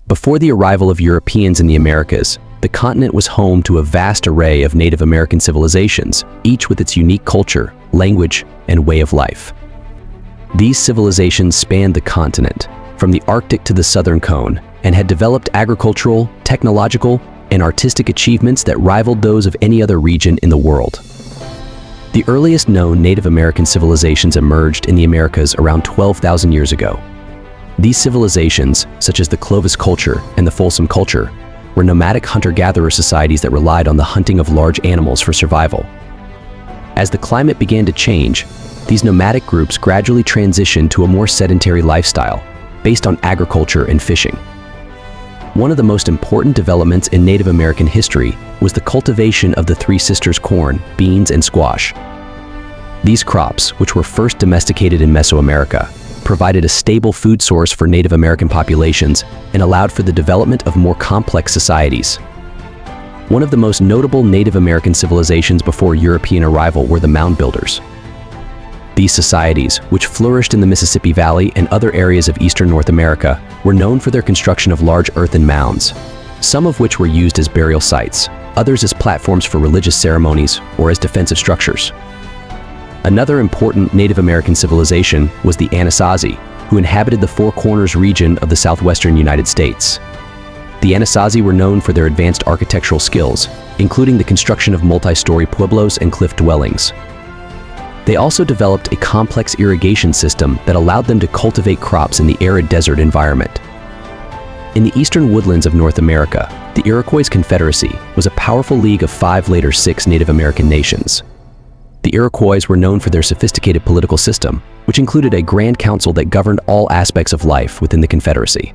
Before the arrival of Europeans in the Americas, the continent was home to a vast array of Native American civilizations, each with its unique culture, language, and way of life. These civilizations spanned the continent, from the Arctic to the Southern Cone, and had developed agricultural, technological, and artistic achievements that rivaled those of any other region in the world. The earliest known Native American civilizations emerged in the Americas around 12,000 years ago. These civilizations, such as the Clovis culture and the Folsom culture, were nomadic hunter-gatherer societies that relied on the hunting of large animals for survival. As the climate began to change, these nomadic groups gradually transitioned to a more sedentary lifestyle, based on agriculture and fishing. One of the most important developments in Native American history was the cultivation of the Three Sisters corn, beans, and squash. These crops, which were first domesticated in Mesoamerica, provided a stable food source for Native American populations and allowed for the development of more complex societies. One of the most notable Native American civilizations before European arrival were the Mound Builders. These societies, which flourished in the Mississippi Valley and other areas of eastern North America, were known for their construction of large earthen mounds, some of which were used as burial sites, others as platforms for religious ceremonies or as defensive structures. Another important Native American civilization was the Anasazi, who inhabited the Four Corners region of the southwestern United States. The Anasazi were known for their advanced architectural skills, including the construction of multi-story pueblos and cliff dwellings. They also developed a complex irrigation system that allowed them to cultivate crops in the arid desert environment. In the eastern woodlands of North America, the Iroquois Confederacy was a powerful league of 5, later 6 Native American nations. The Iroquois were known for their sophisticated political system, which included a grand council that governed all aspects of life within the Confederacy.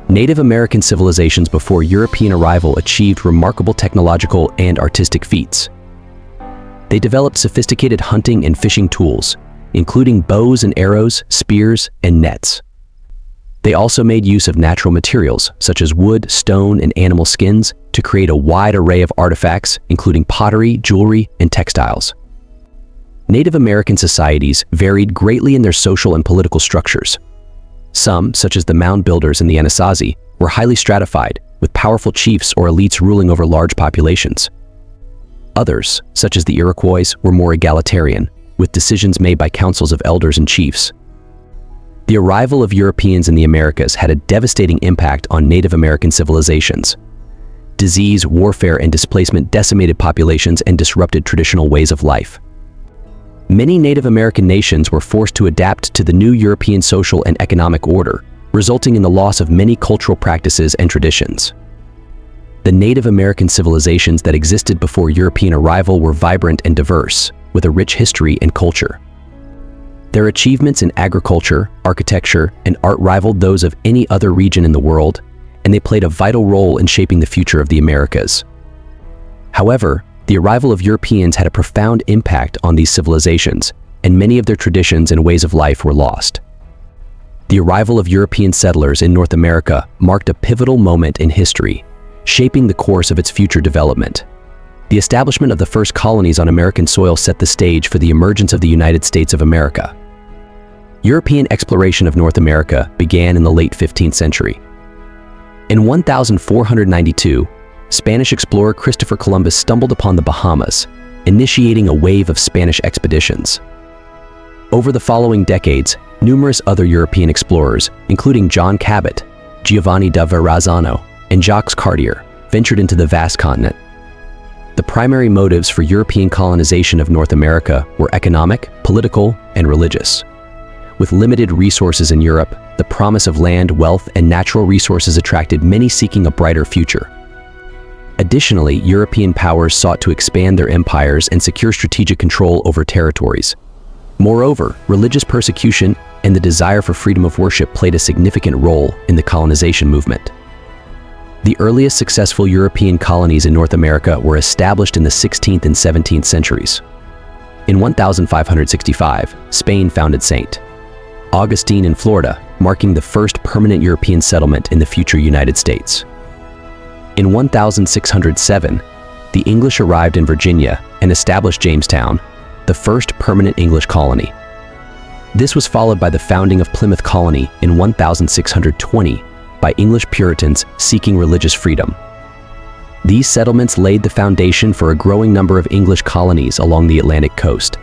Native American civilizations before European arrival achieved remarkable technological and artistic feats. They developed sophisticated hunting and fishing tools, including bows and arrows, spears, and nets. They also made use of natural materials, such as wood, stone, and animal skins, to create a wide array of artifacts, including pottery, jewelry, and textiles. Native American societies varied greatly in their social and political structures. Some, such as the Mound Builders and the Anasazi, were highly stratified, with powerful chiefs or elites ruling over large populations. Others, such as the Iroquois, were more egalitarian, with decisions made by councils of elders and chiefs. The arrival of Europeans in the Americas had a devastating impact on Native American civilizations. Disease, warfare, and displacement decimated populations and disrupted traditional ways of life. Many Native American nations were forced to adapt to the new European social and economic order, resulting in the loss of many cultural practices and traditions. The Native American civilizations that existed before European arrival were vibrant and diverse, with a rich history and culture. Their achievements in agriculture, architecture, and art rivaled those of any other region in the world, and they played a vital role in shaping the future of the Americas. However, the arrival of Europeans had a profound impact on these civilizations, and many of their traditions and ways of life were lost. The arrival of European settlers in North America marked a pivotal moment in history, shaping the course of its future development. The establishment of the first colonies on American soil set the stage for the emergence of the United States of America. European exploration of North America began in the late 15th century. In 1492, Spanish explorer Christopher Columbus stumbled upon the Bahamas, initiating a wave of Spanish expeditions. Over the following decades, numerous other European explorers, including John Cabot, Giovanni da Verrazzano, and Jacques Cartier, ventured into the vast continent. The primary motives for European colonization of North America were economic, political, and religious. With limited resources in Europe, the promise of land, wealth, and natural resources attracted many seeking a brighter future. Additionally, European powers sought to expand their empires and secure strategic control over territories. Moreover, religious persecution and the desire for freedom of worship played a significant role in the colonization movement. The earliest successful European colonies in North America were established in the 16th and 17th centuries. In 1565, Spain founded St. Augustine in Florida, marking the first permanent European settlement in the future United States. In 1607, the English arrived in Virginia and established Jamestown, the first permanent English colony. This was followed by the founding of Plymouth Colony in 1620 by English Puritans seeking religious freedom. These settlements laid the foundation for a growing number of English colonies along the Atlantic coast.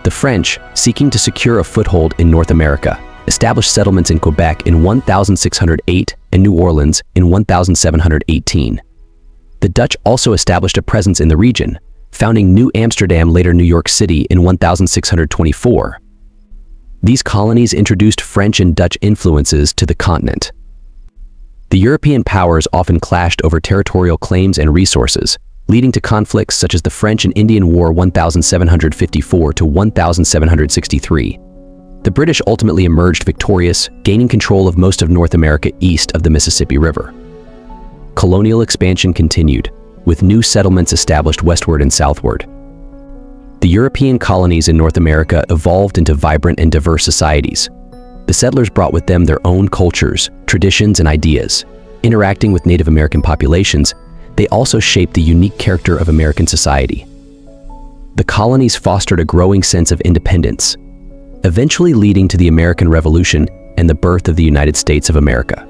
The French, seeking to secure a foothold in North America, established settlements in Quebec in 1608 and New Orleans in 1718. The Dutch also established a presence in the region, founding New Amsterdam, later New York City, in 1624. These colonies introduced French and Dutch influences to the continent. The European powers often clashed over territorial claims and resources, leading to conflicts such as the French and Indian War 1754 to 1763. The British ultimately emerged victorious, gaining control of most of North America east of the Mississippi River. Colonial expansion continued, with new settlements established westward and southward. The European colonies in North America evolved into vibrant and diverse societies. The settlers brought with them their own cultures, traditions, and ideas. Interacting with Native American populations, they also shaped the unique character of American society. The colonies fostered a growing sense of independence, eventually leading to the American Revolution and the birth of the United States of America.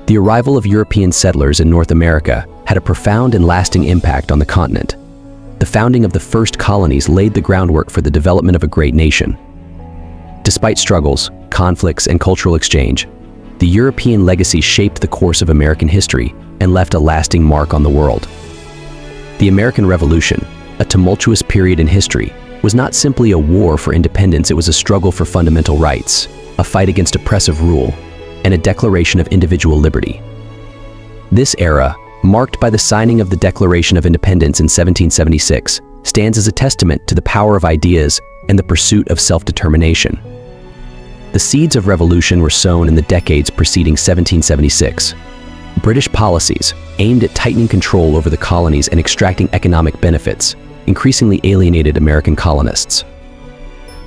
The arrival of European settlers in North America had a profound and lasting impact on the continent. The founding of the first colonies laid the groundwork for the development of a great nation. Despite struggles, conflicts, and cultural exchange, the European legacy shaped the course of American history and left a lasting mark on the world. The American Revolution, a tumultuous period in history, was not simply a war for independence. It was a struggle for fundamental rights, a fight against oppressive rule, and a declaration of individual liberty. This era, marked by the signing of the Declaration of Independence in 1776, stands as a testament to the power of ideas and the pursuit of self-determination. The seeds of revolution were sown in the decades preceding 1776. British policies, aimed at tightening control over the colonies and extracting economic benefits, increasingly alienated American colonists.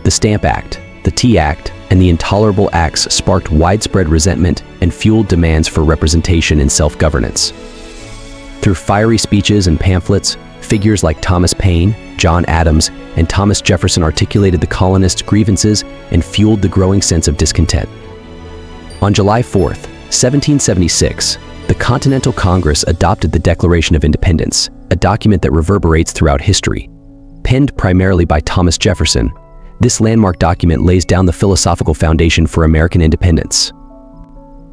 The Stamp Act, the Tea Act, and the Intolerable Acts sparked widespread resentment and fueled demands for representation and self-governance. Through fiery speeches and pamphlets, figures like Thomas Paine, John Adams, and Thomas Jefferson articulated the colonists' grievances and fueled the growing sense of discontent. On July 4, 1776, the Continental Congress adopted the Declaration of Independence, a document that reverberates throughout history. Penned primarily by Thomas Jefferson, this landmark document lays down the philosophical foundation for American independence.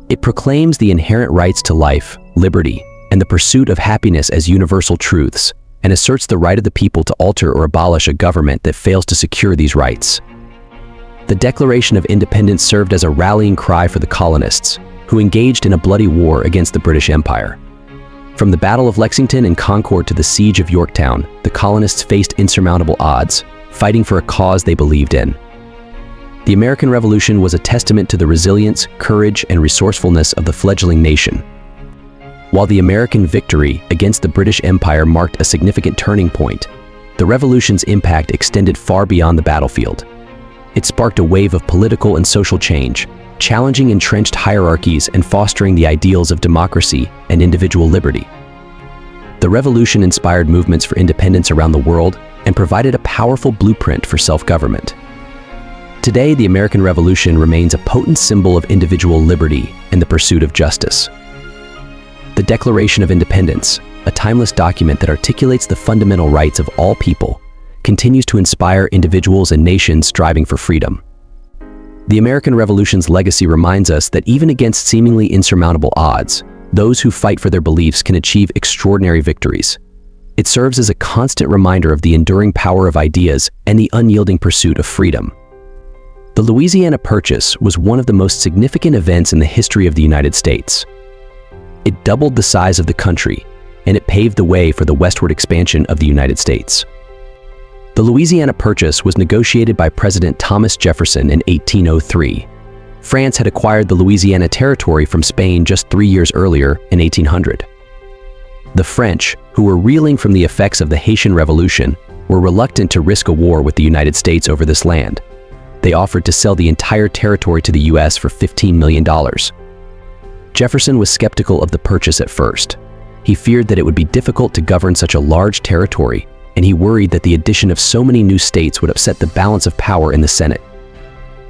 It proclaims the inherent rights to life, liberty, and the pursuit of happiness as universal truths, and asserts the right of the people to alter or abolish a government that fails to secure these rights. The Declaration of Independence served as a rallying cry for the colonists, who engaged in a bloody war against the British Empire. From the Battle of Lexington and Concord to the Siege of Yorktown, the colonists faced insurmountable odds, fighting for a cause they believed in. The American Revolution was a testament to the resilience, courage, and resourcefulness of the fledgling nation. While the American victory against the British Empire marked a significant turning point, the Revolution's impact extended far beyond the battlefield. It sparked a wave of political and social change, challenging entrenched hierarchies and fostering the ideals of democracy and individual liberty. The Revolution inspired movements for independence around the world and provided a powerful blueprint for self-government. Today, the American Revolution remains a potent symbol of individual liberty and the pursuit of justice. The Declaration of Independence, a timeless document that articulates the fundamental rights of all people, continues to inspire individuals and nations striving for freedom. The American Revolution's legacy reminds us that even against seemingly insurmountable odds, those who fight for their beliefs can achieve extraordinary victories. It serves as a constant reminder of the enduring power of ideas and the unyielding pursuit of freedom. The Louisiana Purchase was one of the most significant events in the history of the United States. It doubled the size of the country, and it paved the way for the westward expansion of the United States. The Louisiana Purchase was negotiated by President Thomas Jefferson in 1803. France had acquired the Louisiana Territory from Spain just 3 years earlier in 1800. The French, who were reeling from the effects of the Haitian Revolution, were reluctant to risk a war with the United States over this land. They offered to sell the entire territory to the U.S. for $15 million. Jefferson was skeptical of the purchase at first. He feared that it would be difficult to govern such a large territory, and he worried that the addition of so many new states would upset the balance of power in the Senate.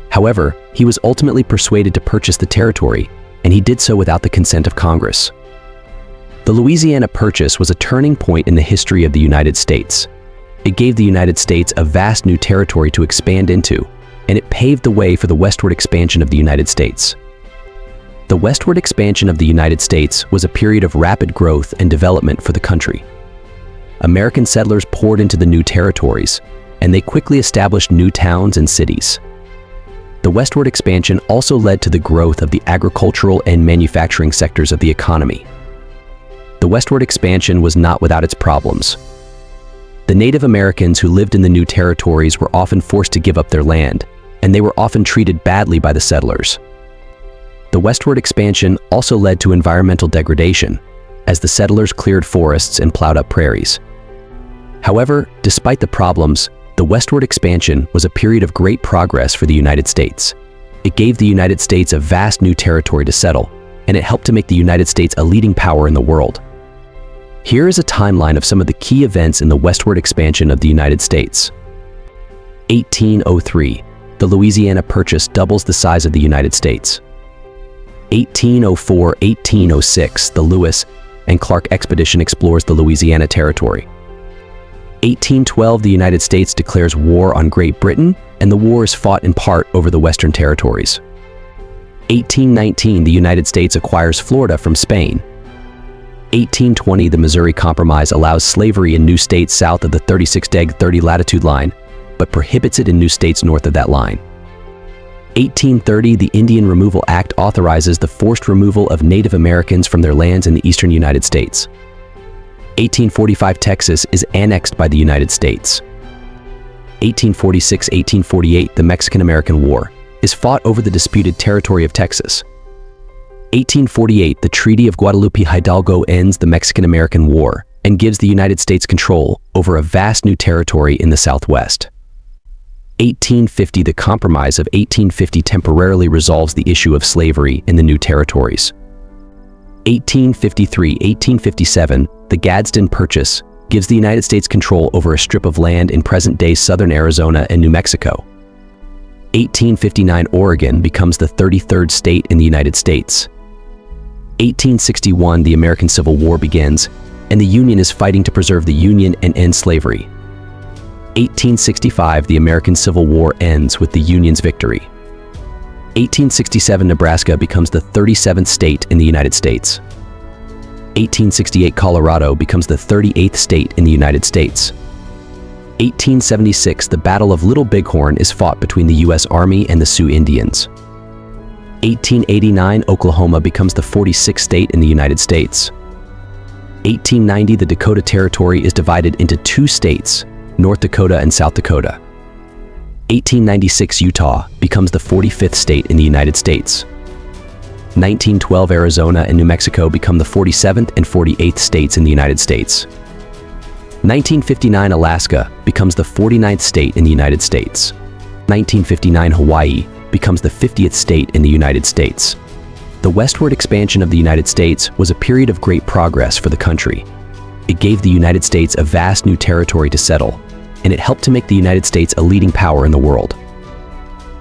However, he was ultimately persuaded to purchase the territory, and he did so without the consent of Congress. The Louisiana Purchase was a turning point in the history of the United States. It gave the United States a vast new territory to expand into, and it paved the way for the westward expansion of the United States. The westward expansion of the United States was a period of rapid growth and development for the country. American settlers poured into the new territories, and they quickly established new towns and cities. The westward expansion also led to the growth of the agricultural and manufacturing sectors of the economy. The westward expansion was not without its problems. The Native Americans who lived in the new territories were often forced to give up their land, and they were often treated badly by the settlers. The westward expansion also led to environmental degradation, as the settlers cleared forests and plowed up prairies. However, despite the problems, the westward expansion was a period of great progress for the United States. It gave the United States a vast new territory to settle, and it helped to make the United States a leading power in the world. Here is a timeline of some of the key events in the westward expansion of the United States. 1803, the Louisiana Purchase doubles the size of the United States. 1804-1806, the Lewis and Clark Expedition explores the Louisiana Territory. 1812, the United States declares war on Great Britain, and the war is fought in part over the Western Territories. 1819, the United States acquires Florida from Spain. 1820, the Missouri Compromise allows slavery in new states south of the 36°30 latitude line, but prohibits it in new states north of that line. 1830, the Indian Removal Act authorizes the forced removal of Native Americans from their lands in the eastern United States. 1845, Texas is annexed by the United States. 1846-1848, the Mexican-American War is fought over the disputed territory of Texas. 1848, the Treaty of Guadalupe Hidalgo ends the Mexican-American War and gives the United States control over a vast new territory in the Southwest. 1850, the Compromise of 1850 temporarily resolves the issue of slavery in the new territories. 1853-1857, the Gadsden Purchase gives the United States control over a strip of land in present-day southern Arizona and New Mexico. 1859, Oregon becomes the 33rd state in the United States. 1861, the American Civil War begins, and the Union is fighting to preserve the Union and end slavery. 1865, the American Civil War ends with the Union's victory. 1867, Nebraska becomes the 37th state in the United States. 1868, Colorado becomes the 38th state in the United States. 1876, the Battle of Little Bighorn is fought between the U.S. Army and the Sioux Indians. 1889, Oklahoma becomes the 46th state in the United States. 1890, the Dakota Territory is divided into two states, North Dakota and South Dakota. 1896, Utah becomes the 45th state in the United States. 1912, Arizona and New Mexico become the 47th and 48th states in the United States. 1959, Alaska becomes the 49th state in the United States. 1959, Hawaii becomes the 50th state in the United States. The westward expansion of the United States was a period of great progress for the country. It gave the United States a vast new territory to settle, and it helped to make the United States a leading power in the world.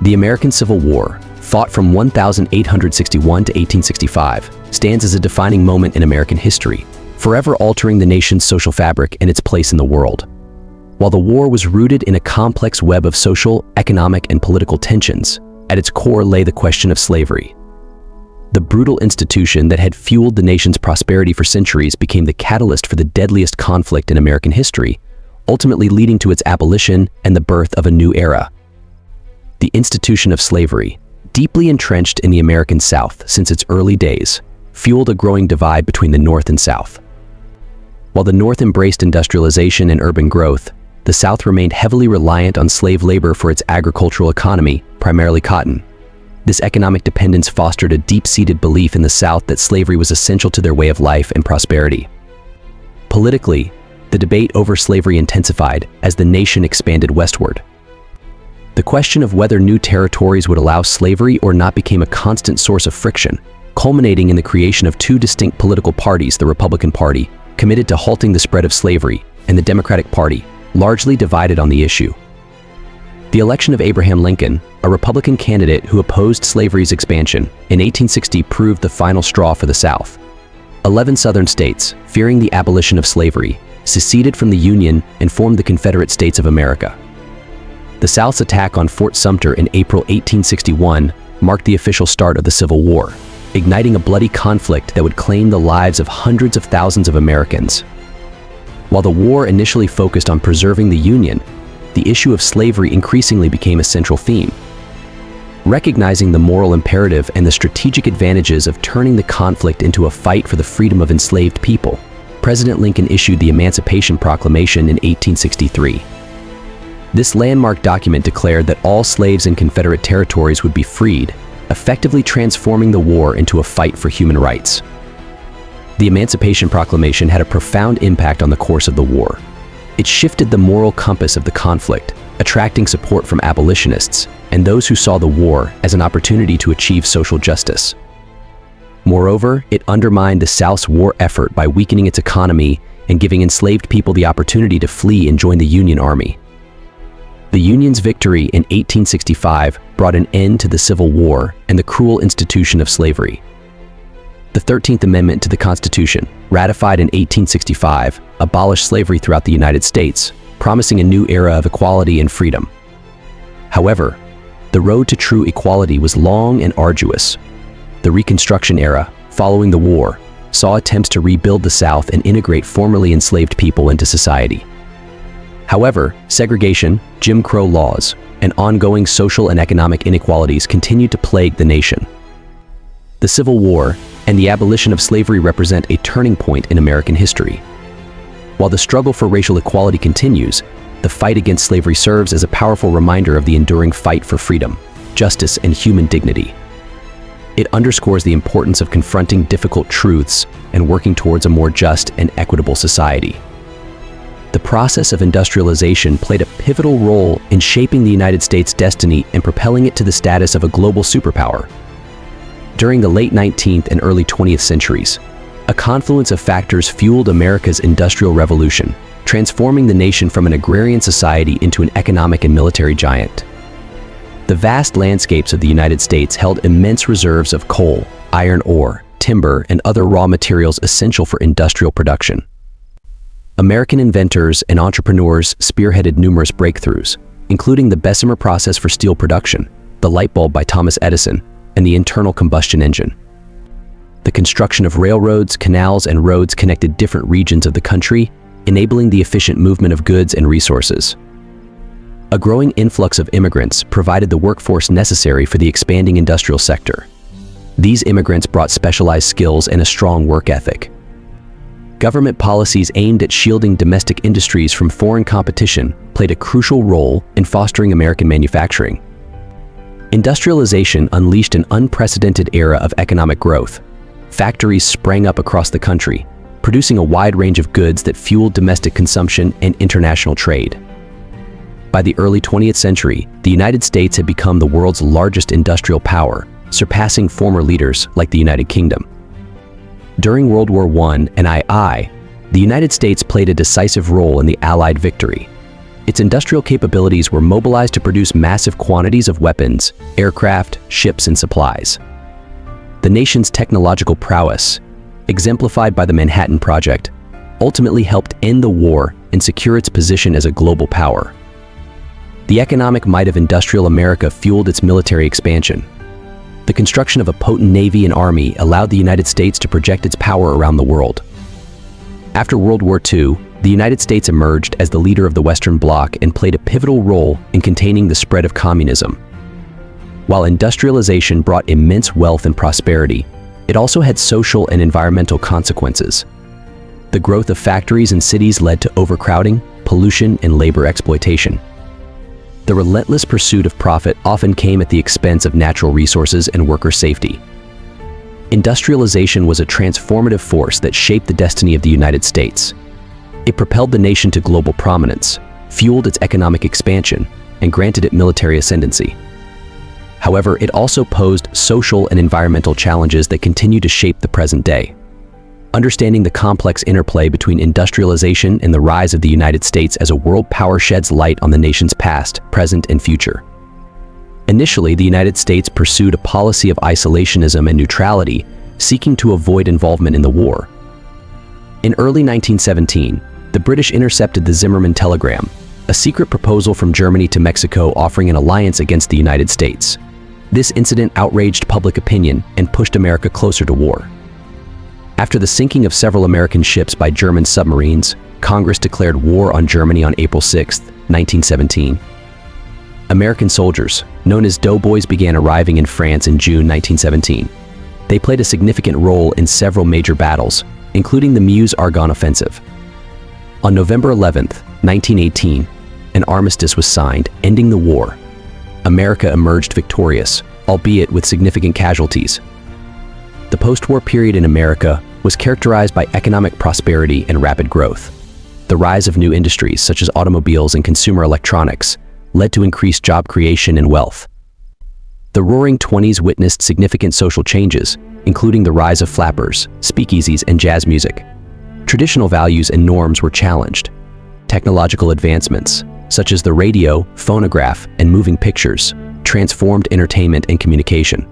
The American Civil War, fought from 1861 to 1865, stands as a defining moment in American history, forever altering the nation's social fabric and its place in the world. While the war was rooted in a complex web of social, economic, and political tensions, at its core lay the question of slavery. The brutal institution that had fueled the nation's prosperity for centuries became the catalyst for the deadliest conflict in American history, ultimately leading to its abolition and the birth of a new era. The institution of slavery, deeply entrenched in the American South since its early days, fueled a growing divide between the North and South. While the North embraced industrialization and urban growth, the South remained heavily reliant on slave labor for its agricultural economy, primarily cotton. This economic dependence fostered a deep-seated belief in the South that slavery was essential to their way of life and prosperity. Politically, the debate over slavery intensified as the nation expanded westward. The question of whether new territories would allow slavery or not became a constant source of friction, culminating in the creation of two distinct political parties: the Republican Party, committed to halting the spread of slavery, and the Democratic Party, largely divided on the issue. The election of Abraham Lincoln, a Republican candidate who opposed slavery's expansion, in 1860 proved the final straw for the South. 11 Southern states, fearing the abolition of slavery, seceded from the Union and formed the Confederate States of America. The South's attack on Fort Sumter in April 1861 marked the official start of the Civil War, igniting a bloody conflict that would claim the lives of hundreds of thousands of Americans. While the war initially focused on preserving the Union, the issue of slavery increasingly became a central theme. Recognizing the moral imperative and the strategic advantages of turning the conflict into a fight for the freedom of enslaved people, President Lincoln issued the Emancipation Proclamation in 1863. This landmark document declared that all slaves in Confederate territories would be freed, effectively transforming the war into a fight for human rights. The Emancipation Proclamation had a profound impact on the course of the war. It shifted the moral compass of the conflict, attracting support from abolitionists and those who saw the war as an opportunity to achieve social justice. Moreover, it undermined the South's war effort by weakening its economy and giving enslaved people the opportunity to flee and join the Union Army. The Union's victory in 1865 brought an end to the Civil War and the cruel institution of slavery. The 13th Amendment to the Constitution, ratified in 1865, abolished slavery throughout the United States, promising a new era of equality and freedom. However, the road to true equality was long and arduous. The Reconstruction era, following the war, saw attempts to rebuild the South and integrate formerly enslaved people into society. However, segregation, Jim Crow laws, and ongoing social and economic inequalities continued to plague the nation. The Civil War and the abolition of slavery represent a turning point in American history. While the struggle for racial equality continues, the fight against slavery serves as a powerful reminder of the enduring fight for freedom, justice, and human dignity. It underscores the importance of confronting difficult truths and working towards a more just and equitable society. The process of industrialization played a pivotal role in shaping the United States' destiny and propelling it to the status of a global superpower. During the late 19th and early 20th centuries, a confluence of factors fueled America's Industrial Revolution, transforming the nation from an agrarian society into an economic and military giant. The vast landscapes of the United States held immense reserves of coal, iron ore, timber, and other raw materials essential for industrial production. American inventors and entrepreneurs spearheaded numerous breakthroughs, including the Bessemer process for steel production, the light bulb by Thomas Edison, and the internal combustion engine. The construction of railroads, canals, and roads connected different regions of the country, enabling the efficient movement of goods and resources. A growing influx of immigrants provided the workforce necessary for the expanding industrial sector. These immigrants brought specialized skills and a strong work ethic. Government policies aimed at shielding domestic industries from foreign competition played a crucial role in fostering American manufacturing. Industrialization unleashed an unprecedented era of economic growth. Factories sprang up across the country, producing a wide range of goods that fueled domestic consumption and international trade. By the early 20th century, the United States had become the world's largest industrial power, surpassing former leaders like the United Kingdom. During World War I and II, the United States played a decisive role in the Allied victory. Its industrial capabilities were mobilized to produce massive quantities of weapons, aircraft, ships, and supplies. The nation's technological prowess, exemplified by the Manhattan Project, ultimately helped end the war and secure its position as a global power. The economic might of industrial America fueled its military expansion. The construction of a potent navy and army allowed the United States to project its power around the world. After World War II, the United States emerged as the leader of the Western Bloc and played a pivotal role in containing the spread of communism. While industrialization brought immense wealth and prosperity, it also had social and environmental consequences. The growth of factories and cities led to overcrowding, pollution, and labor exploitation. The relentless pursuit of profit often came at the expense of natural resources and worker safety. Industrialization was a transformative force that shaped the destiny of the United States. It propelled the nation to global prominence, fueled its economic expansion, and granted it military ascendancy. However, it also posed social and environmental challenges that continue to shape the present day. Understanding the complex interplay between industrialization and the rise of the United States as a world power sheds light on the nation's past, present, and future. Initially, the United States pursued a policy of isolationism and neutrality, seeking to avoid involvement in the war. In early 1917, the British intercepted the Zimmermann Telegram, a secret proposal from Germany to Mexico offering an alliance against the United States. This incident outraged public opinion and pushed America closer to war. After the sinking of several American ships by German submarines, Congress declared war on Germany on April 6, 1917. American soldiers, known as doughboys, began arriving in France in June 1917. They played a significant role in several major battles, including the Meuse-Argonne offensive. On November 11, 1918, an armistice was signed, ending the war. America emerged victorious, albeit with significant casualties. The post-war period in America was characterized by economic prosperity and rapid growth. The rise of new industries such as automobiles and consumer electronics led to increased job creation and wealth. The Roaring Twenties witnessed significant social changes, including the rise of flappers, speakeasies, and jazz music. Traditional values and norms were challenged. Technological advancements, such as the radio, phonograph, and moving pictures, transformed entertainment and communication.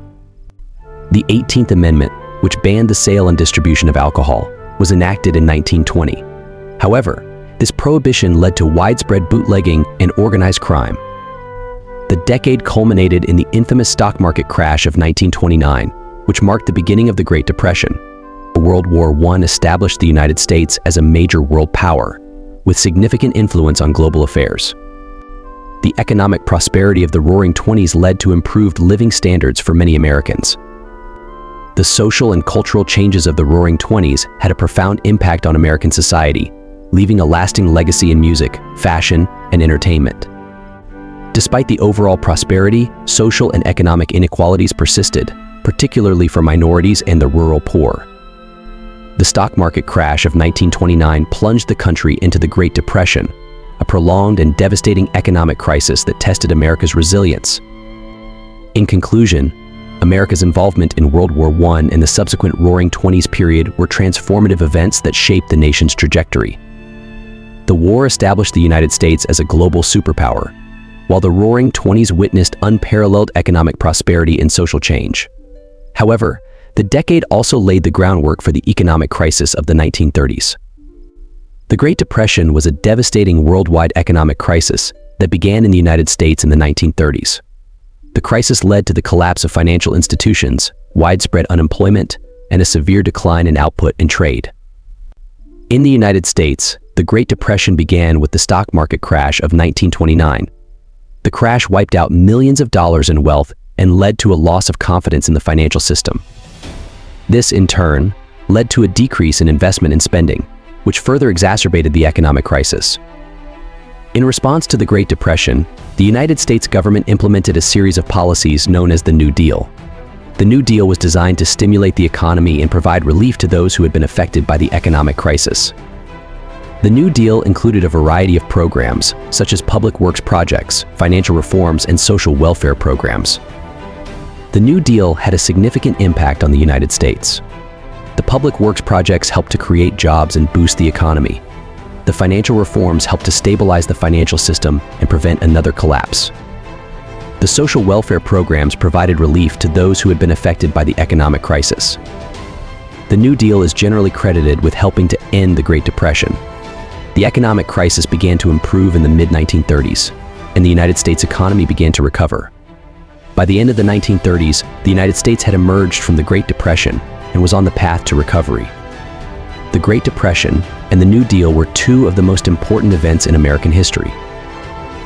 The 18th Amendment, which banned the sale and distribution of alcohol, was enacted in 1920. However, this prohibition led to widespread bootlegging and organized crime. The decade culminated in the infamous stock market crash of 1929, which marked the beginning of the Great Depression. World War I established the United States as a major world power, with significant influence on global affairs. The economic prosperity of the Roaring Twenties led to improved living standards for many Americans. The social and cultural changes of the Roaring Twenties had a profound impact on American society, leaving a lasting legacy in music, fashion, and entertainment. Despite the overall prosperity, social and economic inequalities persisted, particularly for minorities and the rural poor. The stock market crash of 1929 plunged the country into the Great Depression, a prolonged and devastating economic crisis that tested America's resilience. In conclusion, America's involvement in World War I and the subsequent Roaring Twenties period were transformative events that shaped the nation's trajectory. The war established the United States as a global superpower, while the Roaring Twenties witnessed unparalleled economic prosperity and social change. However, the decade also laid the groundwork for the economic crisis of the 1930s. The Great Depression was a devastating worldwide economic crisis that began in the United States in the 1930s. The crisis led to the collapse of financial institutions, widespread unemployment, and a severe decline in output and trade. In the United States, the Great Depression began with the stock market crash of 1929. The crash wiped out millions of dollars in wealth and led to a loss of confidence in the financial system. This, in turn, led to a decrease in investment and spending, which further exacerbated the economic crisis. In response to the Great Depression, the United States government implemented a series of policies known as the New Deal. The New Deal was designed to stimulate the economy and provide relief to those who had been affected by the economic crisis. The New Deal included a variety of programs, such as public works projects, financial reforms, and social welfare programs. The New Deal had a significant impact on the United States. The public works projects helped to create jobs and boost the economy. The financial reforms helped to stabilize the financial system and prevent another collapse. The social welfare programs provided relief to those who had been affected by the economic crisis. The New Deal is generally credited with helping to end the Great Depression. The economic crisis began to improve in the mid-1930s, and the United States economy began to recover. By the end of the 1930s, the United States had emerged from the Great Depression and was on the path to recovery. The Great Depression and the New Deal were two of the most important events in American history.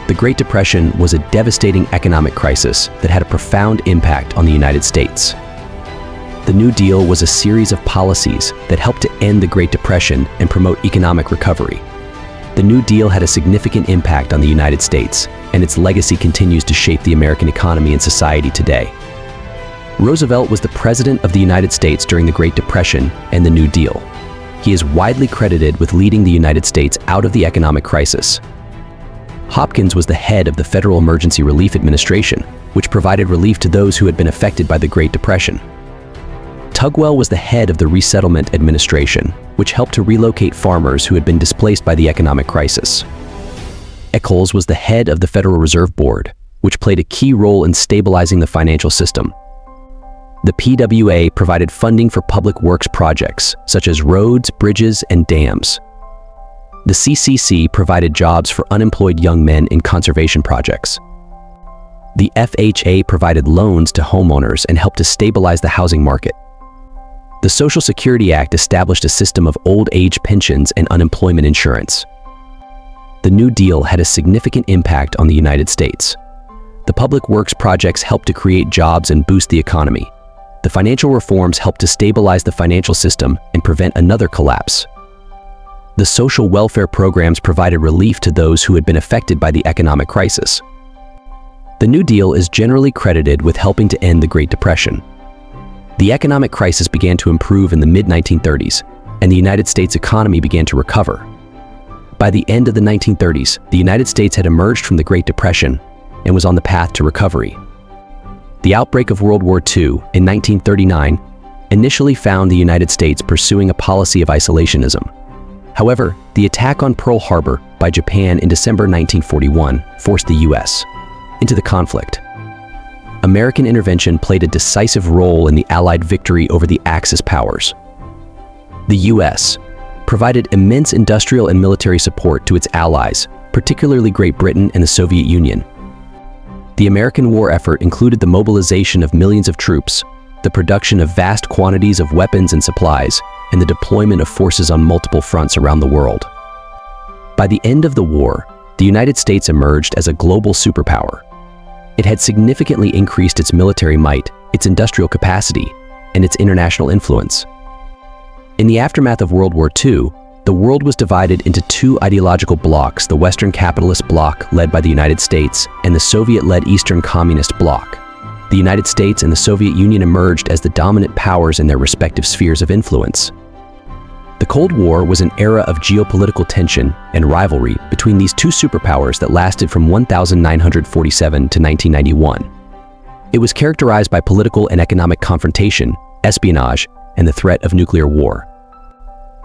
The Great Depression was a devastating economic crisis that had a profound impact on the United States. The New Deal was a series of policies that helped to end the Great Depression and promote economic recovery. The New Deal had a significant impact on the United States, and its legacy continues to shape the American economy and society today. Roosevelt was the President of the United States during the Great Depression and the New Deal. He is widely credited with leading the United States out of the economic crisis. Hopkins was the head of the Federal Emergency Relief Administration, which provided relief to those who had been affected by the Great Depression. Tugwell was the head of the Resettlement Administration, which helped to relocate farmers who had been displaced by the economic crisis. Eccles was the head of the Federal Reserve Board, which played a key role in stabilizing the financial system. The PWA provided funding for public works projects, such as roads, bridges, and dams. The CCC provided jobs for unemployed young men in conservation projects. The FHA provided loans to homeowners and helped to stabilize the housing market. The Social Security Act established a system of old age pensions and unemployment insurance. The New Deal had a significant impact on the United States. The public works projects helped to create jobs and boost the economy. The financial reforms helped to stabilize the financial system and prevent another collapse. The social welfare programs provided relief to those who had been affected by the economic crisis. The New Deal is generally credited with helping to end the Great Depression. The economic crisis began to improve in the mid-1930s, and the United States economy began to recover. By the end of the 1930s, the United States had emerged from the Great Depression and was on the path to recovery. The outbreak of World War II in 1939 initially found the United States pursuing a policy of isolationism. However, the attack on Pearl Harbor by Japan in December 1941 forced the U.S. into the conflict. American intervention played a decisive role in the Allied victory over the Axis powers. The U.S. provided immense industrial and military support to its allies, particularly Great Britain and the Soviet Union. The American war effort included the mobilization of millions of troops, the production of vast quantities of weapons and supplies, and the deployment of forces on multiple fronts around the world. By the end of the war, the United States emerged as a global superpower. It had significantly increased its military might, its industrial capacity, and its international influence. In the aftermath of World War II, the world was divided into two ideological blocs: the Western capitalist bloc led by the United States and the Soviet-led Eastern Communist bloc. The United States and the Soviet Union emerged as the dominant powers in their respective spheres of influence. The Cold War was an era of geopolitical tension and rivalry between these two superpowers that lasted from 1947 to 1991. It was characterized by political and economic confrontation, espionage, and the threat of nuclear war.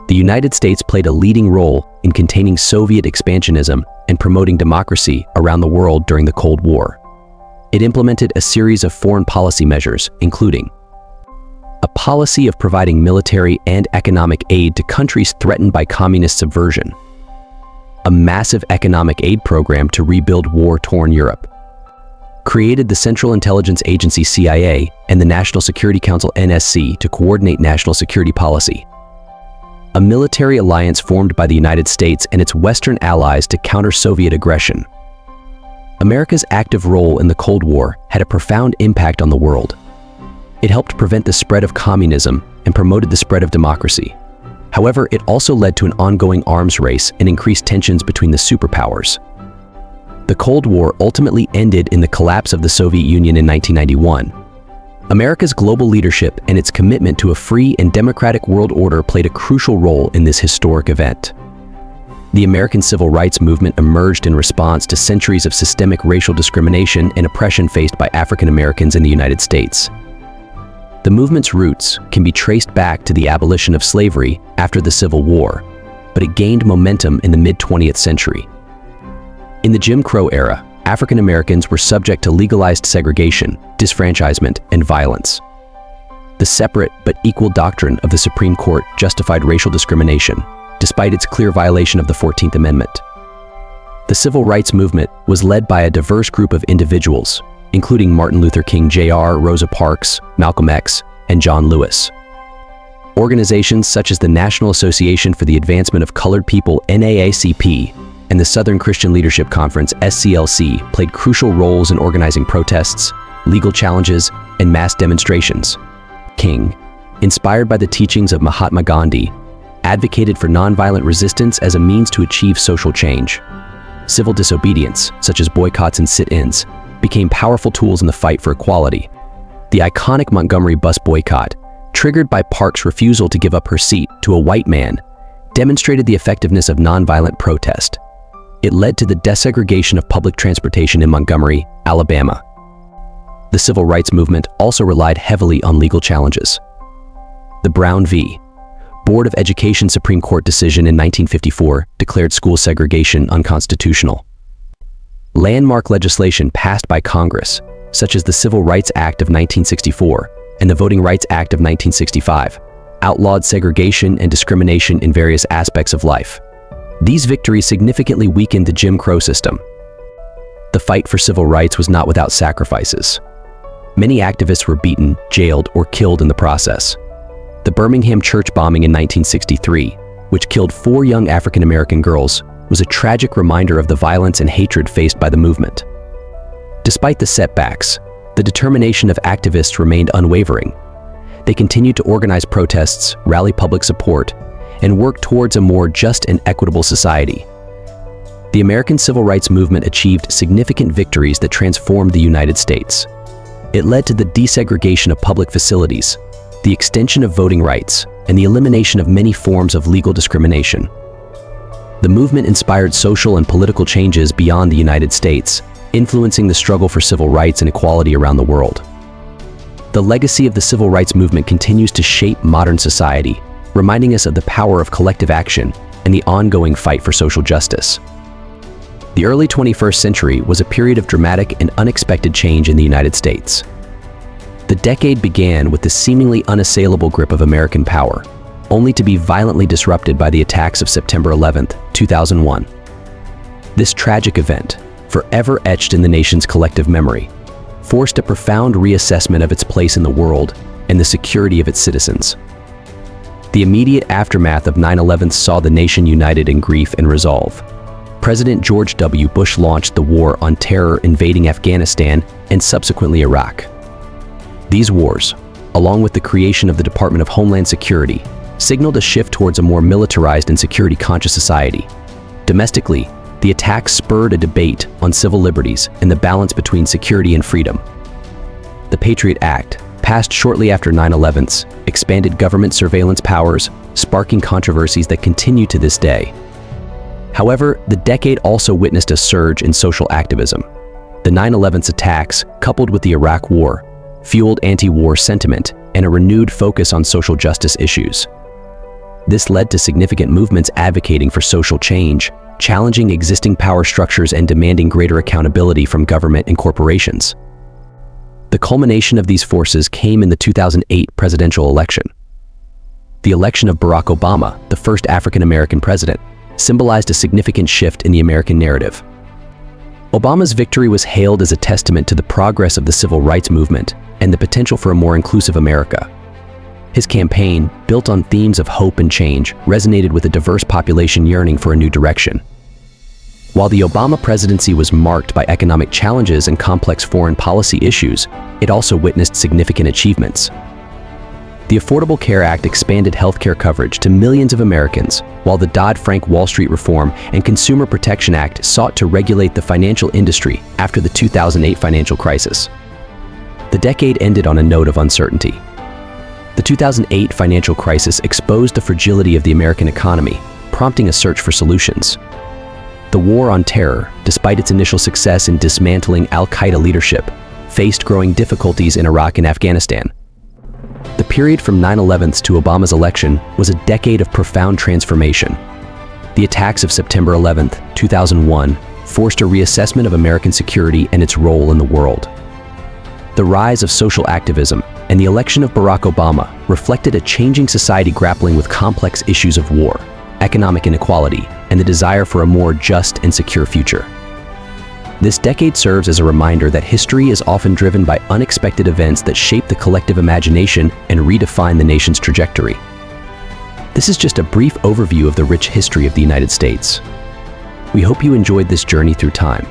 The United States played a leading role in containing Soviet expansionism and promoting democracy around the world during the Cold War. It implemented a series of foreign policy measures, including a policy of providing military and economic aid to countries threatened by communist subversion, a massive economic aid program to rebuild war-torn Europe, created the Central Intelligence Agency CIA and the National Security Council NSC to coordinate national security policy, a military alliance formed by the United States and its Western allies to counter Soviet aggression. America's active role in the Cold War had a profound impact on the world. It helped prevent the spread of communism and promoted the spread of democracy. However, it also led to an ongoing arms race and increased tensions between the superpowers. The Cold War ultimately ended in the collapse of the Soviet Union in 1991. America's global leadership and its commitment to a free and democratic world order played a crucial role in this historic event. The American Civil Rights Movement emerged in response to centuries of systemic racial discrimination and oppression faced by African Americans in the United States. The movement's roots can be traced back to the abolition of slavery after the Civil War, but it gained momentum in the mid-20th century. In the Jim Crow era, African Americans were subject to legalized segregation, disfranchisement, and violence. The separate but equal doctrine of the Supreme Court justified racial discrimination, despite its clear violation of the 14th Amendment. The Civil Rights Movement was led by a diverse group of individuals, including Martin Luther King Jr., Rosa Parks, Malcolm X, and John Lewis. Organizations such as the National Association for the Advancement of Colored People (NAACP) and the Southern Christian Leadership Conference (SCLC) played crucial roles in organizing protests, legal challenges, and mass demonstrations. King, inspired by the teachings of Mahatma Gandhi, advocated for nonviolent resistance as a means to achieve social change. Civil disobedience, such as boycotts and sit-ins, became powerful tools in the fight for equality. The iconic Montgomery bus boycott, triggered by Parks' refusal to give up her seat to a white man, demonstrated the effectiveness of nonviolent protest. It led to the desegregation of public transportation in Montgomery, Alabama. The Civil Rights Movement also relied heavily on legal challenges. The Brown v. Board of Education Supreme Court decision in 1954 declared school segregation unconstitutional. Landmark legislation passed by Congress, such as the Civil Rights Act of 1964 and the Voting Rights Act of 1965, outlawed segregation and discrimination in various aspects of life. These victories significantly weakened the Jim Crow system. The fight for civil rights was not without sacrifices. Many activists were beaten, jailed, or killed in the process. The Birmingham church bombing in 1963, which killed 4 young African-American girls, was a tragic reminder of the violence and hatred faced by the movement. Despite the setbacks, the determination of activists remained unwavering. They continued to organize protests, rally public support, and work towards a more just and equitable society. The American civil rights movement achieved significant victories that transformed the United States. It led to the desegregation of public facilities, the extension of voting rights, and the elimination of many forms of legal discrimination. The movement inspired social and political changes beyond the United States, influencing the struggle for civil rights and equality around the world. The legacy of the civil rights movement continues to shape modern society, reminding us of the power of collective action and the ongoing fight for social justice. The early 21st century was a period of dramatic and unexpected change in the United States. The decade began with the seemingly unassailable grip of American power, only to be violently disrupted by the attacks of September 11, 2001. This tragic event, forever etched in the nation's collective memory, forced a profound reassessment of its place in the world and the security of its citizens. The immediate aftermath of 9/11 saw the nation united in grief and resolve. President George W. Bush launched the War on Terror, invading Afghanistan and subsequently Iraq. These wars, along with the creation of the Department of Homeland Security, signaled a shift towards a more militarized and security-conscious society. Domestically, the attacks spurred a debate on civil liberties and the balance between security and freedom. The Patriot Act, passed shortly after 9/11, expanded government surveillance powers, sparking controversies that continue to this day. However, the decade also witnessed a surge in social activism. The 9/11 attacks, coupled with the Iraq War, fueled anti-war sentiment and a renewed focus on social justice issues. This led to significant movements advocating for social change, challenging existing power structures and demanding greater accountability from government and corporations. The culmination of these forces came in the 2008 presidential election. The election of Barack Obama, the first African-American president, symbolized a significant shift in the American narrative. Obama's victory was hailed as a testament to the progress of the civil rights movement and the potential for a more inclusive America. His campaign, built on themes of hope and change, resonated with a diverse population yearning for a new direction. While the Obama presidency was marked by economic challenges and complex foreign policy issues, it also witnessed significant achievements. The Affordable Care Act expanded healthcare coverage to millions of Americans, while the Dodd-Frank Wall Street Reform and Consumer Protection Act sought to regulate the financial industry after the 2008 financial crisis. The decade ended on a note of uncertainty. The 2008 financial crisis exposed the fragility of the American economy, prompting a search for solutions. The War on Terror, despite its initial success in dismantling al-Qaeda leadership, faced growing difficulties in Iraq and Afghanistan. The period from 9/11 to Obama's election was a decade of profound transformation. The attacks of September 11, 2001, forced a reassessment of American security and its role in the world. The rise of social activism and the election of Barack Obama reflected a changing society grappling with complex issues of war, economic inequality, and the desire for a more just and secure future. This decade serves as a reminder that history is often driven by unexpected events that shape the collective imagination and redefine the nation's trajectory. This is just a brief overview of the rich history of the United States. We hope you enjoyed this journey through time.